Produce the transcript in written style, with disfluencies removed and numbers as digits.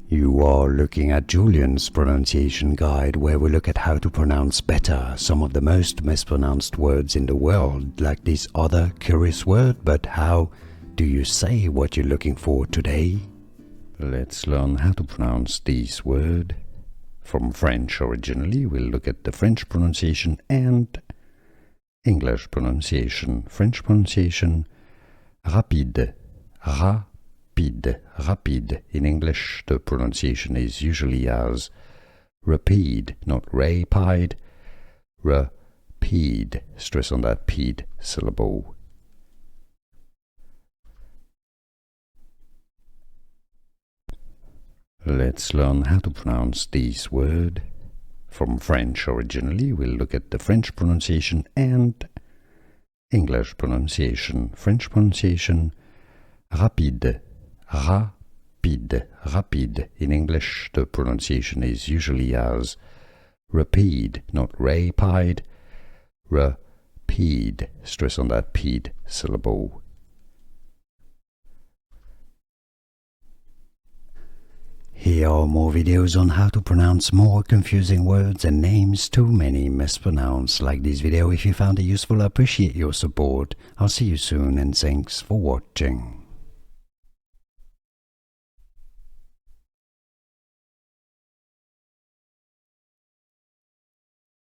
You are looking at Julian's pronunciation guide, where we look at how to pronounce better some of the most mispronounced words in the world, like this other curious word. But how do you say what you're looking for today? Let's learn how to pronounce this word. From French originally, we'll look at the French pronunciation and English pronunciation. French pronunciation, rapide, rapide, rapide. In English, the pronunciation is usually as rapide, not rapide, rapide. Stress on that pide syllable. Let's learn how to pronounce this word. From French originally, we'll look at the French pronunciation and English pronunciation. French pronunciation, rapide, rapide, rapide. In English, the pronunciation is usually as rapide, not rapide, rapide. Stress on that pide syllable. Here are more videos on how to pronounce more confusing words and names too many mispronounced. Like this video if you found it useful. I appreciate your support. I'll see you soon and thanks for watching.